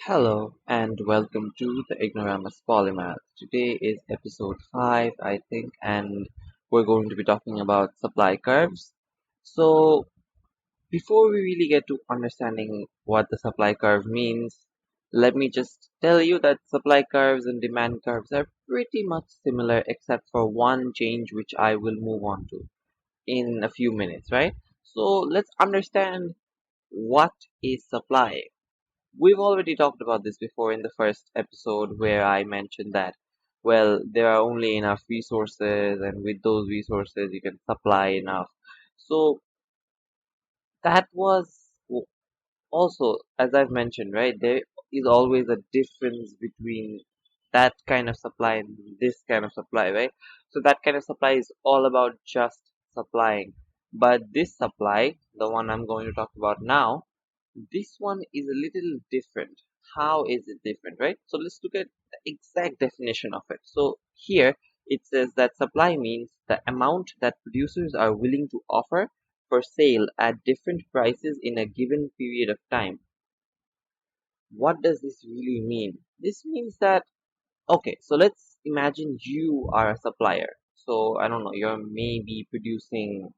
Hello and welcome to the Ignoramus Polymath. Today is episode 5, I think, and we're going to be talking about supply curves. So, before we really get to understanding what the supply curve means, let me just tell you that supply curves and demand curves are pretty much similar except for one change which I will move on to in a few minutes, right? So, let's understand what is supply. We've already talked about this before in the first episode where I mentioned that, well, there are only enough resources, and with those resources, you can supply enough. So that was also, as I've mentioned, right, there is always a difference between that kind of supply and this kind of supply, right? So that kind of supply is all about just supplying. But this supply, the one I'm going to talk about now, this one is a little different. How is it different, right? So let's look at the exact definition of it. So here it says that supply means the amount that producers are willing to offer for sale at different prices in a given period of time. What does this really mean? This means that, okay, so let's imagine you are a supplier. So I don't know, you're maybe producing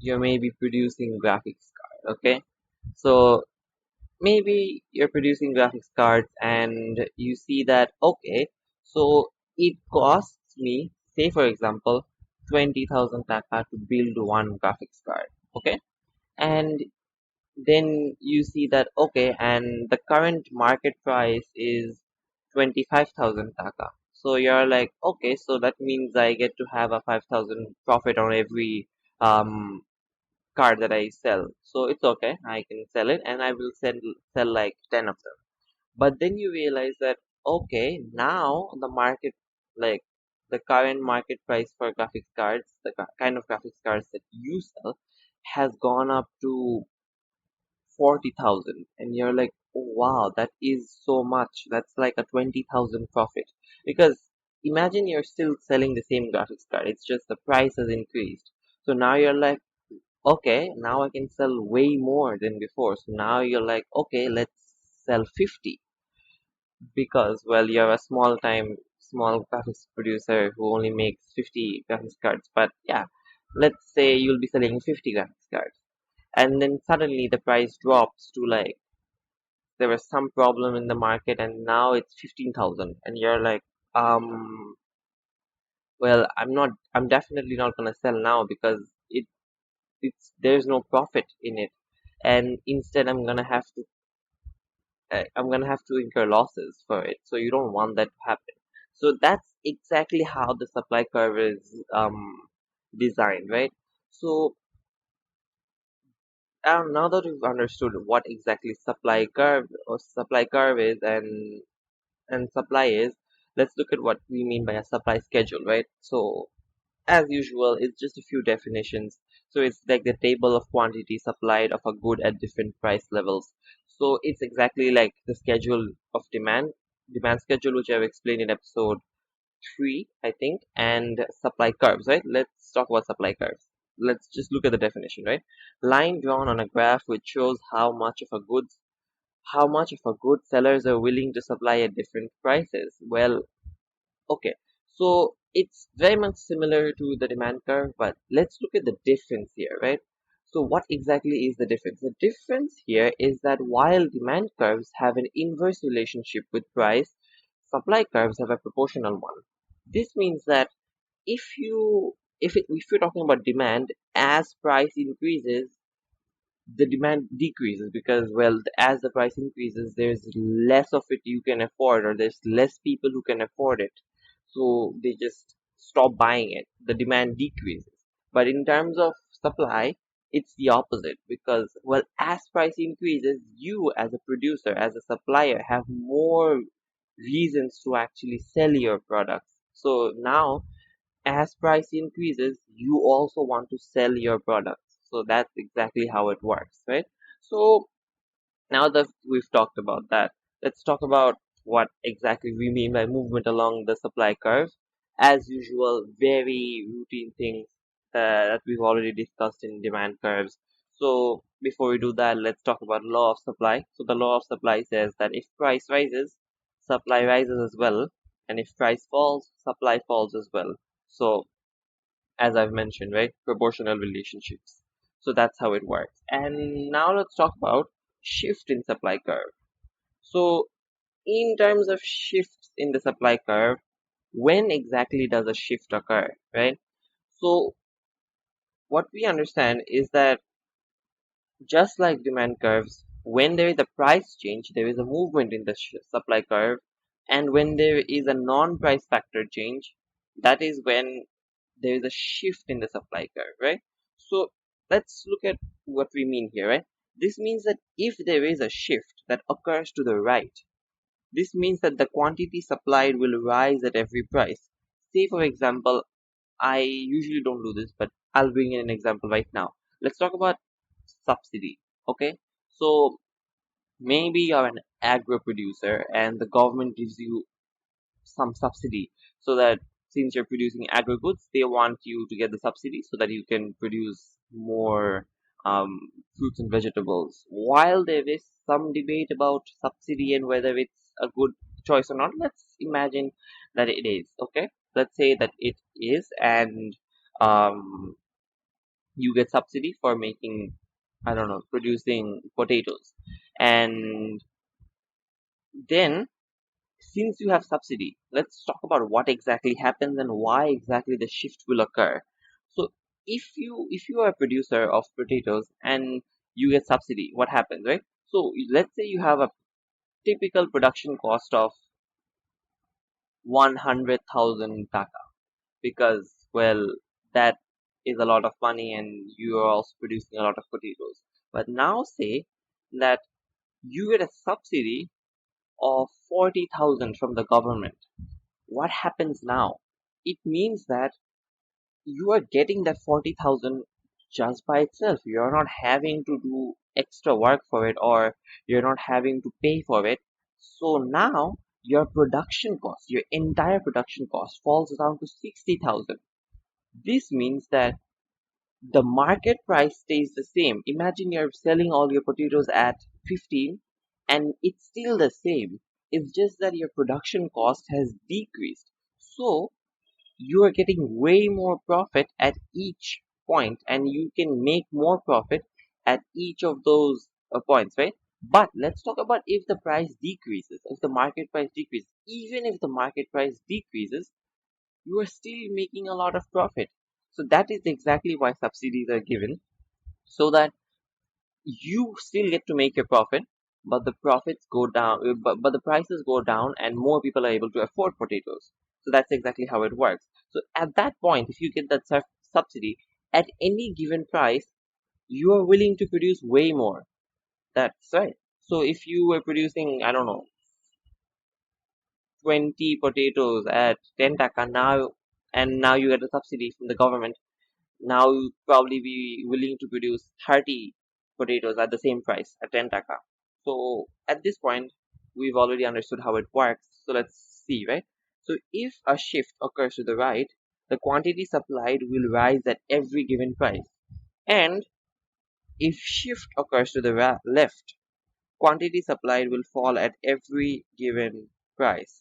graphics card, okay? So maybe you're producing graphics cards and you see that, okay, so it costs me, say for example, 20,000 taka to build one graphics card, okay? And then you see that, okay, and the current market price is 25,000 taka. So you're like, okay, so that means I get to have a 5,000 profit on every um card that I sell. So it's okay, I can sell it and I will sell like 10 of them. But then you realize that, okay, now the market, like the current market price for graphics cards, the kind of graphics cards that you sell, has gone up to 40,000. And you're like, oh, wow, that is so much. That's like a 20,000 profit. Because imagine you're still selling the same graphics card, it's just the price has increased. So now you're like, okay, now I can sell way more than before. So now you're like, okay, let's sell 50 because, well, you're a small graphics producer who only makes 50 graphics cards. But yeah, let's say you'll be selling 50 graphics cards. And then suddenly the price drops to like, there was some problem in the market and now it's 15,000. And you're like, well, I'm definitely not going to sell now because there's no profit in it, and instead I'm gonna have to incur losses for it. So you don't want that to happen. So that's exactly how the supply curve is designed, right? So now that we've understood what exactly supply curve is and supply is, let's look at what we mean by a supply schedule, right? So as usual, it's just a few definitions. So it's like the table of quantity supplied of a good at different price levels. So it's exactly like the schedule of demand schedule, which I've explained in episode 3, I think, and supply curves, right? Let's talk about supply curves. Let's just look at the definition, right? Line drawn on a graph which shows how much of a good sellers are willing to supply at different prices. Well, okay, so it's very much similar to the demand curve, but let's look at the difference here, right? So what exactly is the difference? The difference here is that while demand curves have an inverse relationship with price, supply curves have a proportional one. This means that if you're talking about demand, as price increases, the demand decreases because, well, as the price increases, there's less of it you can afford, or there's less people who can afford it, so they just stop buying it. The demand decreases. But in terms of supply, it's the opposite because, well, as price increases, you as a producer, as a supplier, have more reasons to actually sell your products. So now, as price increases, you also want to sell your products. So that's exactly how it works, right? So now that we've talked about that, let's talk about what exactly we mean by movement along the supply curve. As usual, very routine things that we've already discussed in demand curves. So before we do that, let's talk about law of supply. So the law of supply says that if price rises, supply rises as well, and if price falls, supply falls as well. So as I've mentioned, right, proportional relationships. So that's how it works. And now let's talk about shift in supply curve. So in terms of shifts in the supply curve, when exactly does a shift occur, right? So what we understand is that just like demand curves, when there is a price change, there is a movement in the supply curve, and when there is a non-price factor change, that is when there is a shift in the supply curve, right? So let's look at what we mean here, right? This means that if there is a shift that occurs to the right, this means that the quantity supplied will rise at every price. Say, for example, I usually don't do this, but I'll bring in an example right now. Let's talk about subsidy. Okay, so maybe you're an agro producer and the government gives you some subsidy so that since you're producing agro goods, they want you to get the subsidy so that you can produce more um, fruits and vegetables. While there is some debate about subsidy and whether it's a good choice or not, let's imagine that it is. Okay, let's say that it is, and um, you get subsidy for making, I don't know, producing potatoes, and then since you have subsidy, let's talk about what exactly happens and why exactly the shift will occur. So if you are a producer of potatoes and you get subsidy, what happens, right? So let's say you have a typical production cost of 100,000 taka, because well, that is a lot of money and you are also producing a lot of potatoes. But now say that you get a subsidy of 40,000 from the government. What happens now? It means that you are getting that 40,000 just by itself. You're not having to do extra work for it, or you're not having to pay for it. So now your production cost, your entire production cost falls down to 60,000. This means that the market price stays the same. Imagine you're selling all your potatoes at 15 and it's still the same. It's just that your production cost has decreased. So you are getting way more profit at each point and you can make more profit at each of those points, right? But let's talk about if the price decreases, if the market price decreases. Even if the market price decreases, you are still making a lot of profit. So that is exactly why subsidies are given, so that you still get to make your profit, but the profits go down, but the prices go down, and more people are able to afford potatoes. So that's exactly how it works. So at that point, if you get that subsidy at any given price, you are willing to produce way more. That's right. So if you were producing, I don't know, 20 potatoes at 10 taka now, and now you get a subsidy from the government, now you'd probably be willing to produce 30 potatoes at the same price at 10 taka. So at this point, we've already understood how it works. So let's see, right? So if a shift occurs to the right, the quantity supplied will rise at every given price. And if shift occurs to the left, quantity supplied will fall at every given price.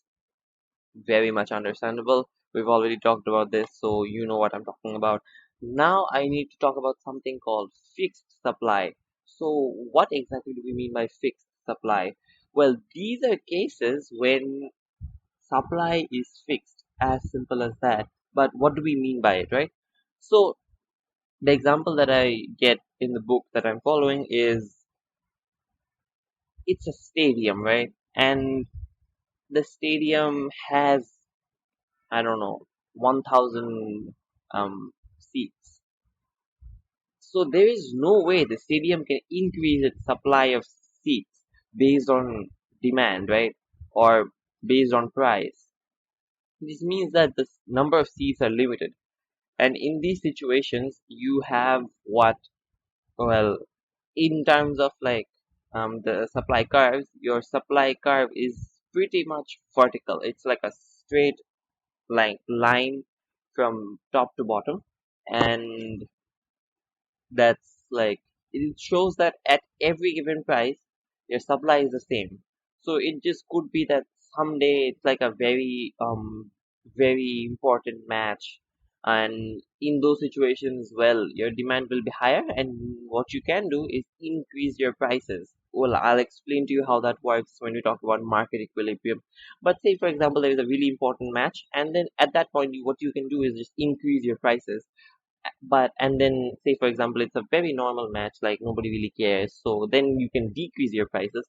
Very much understandable. We've already talked about this, so you know what I'm talking about. Now I need to talk about something called fixed supply. So what exactly do we mean by fixed supply? Well, these are cases when supply is fixed, as simple as that. But what do we mean by it, right? So the example that I get in the book that I'm following is it's a stadium, right? And the stadium has, I don't know, 1,000 seats. So there is no way the stadium can increase its supply of seats based on demand, right? Or based on price. This means that the number of seats are limited. And in these situations, you have what, well, in terms of like the supply curves, your supply curve is pretty much vertical. It's like a straight line from top to bottom, and that's like it shows that at every given price, your supply is the same. So it just could be that someday it's like a very important match, and in those situations, well, your demand will be higher, and what you can do is increase your prices. Well, I'll explain to you how that works when we talk about market equilibrium. But say, for example, there is a really important match, and then at that point, what you can do is just increase your prices. But and then say, for example, it's a very normal match, like nobody really cares, so then you can decrease your prices.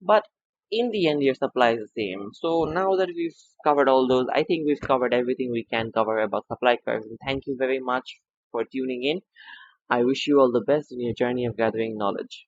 But in the end, your supply is the same. So now that we've covered all those, I think we've covered everything we can cover about supply curves. And thank you very much for tuning in. I wish you all the best in your journey of gathering knowledge.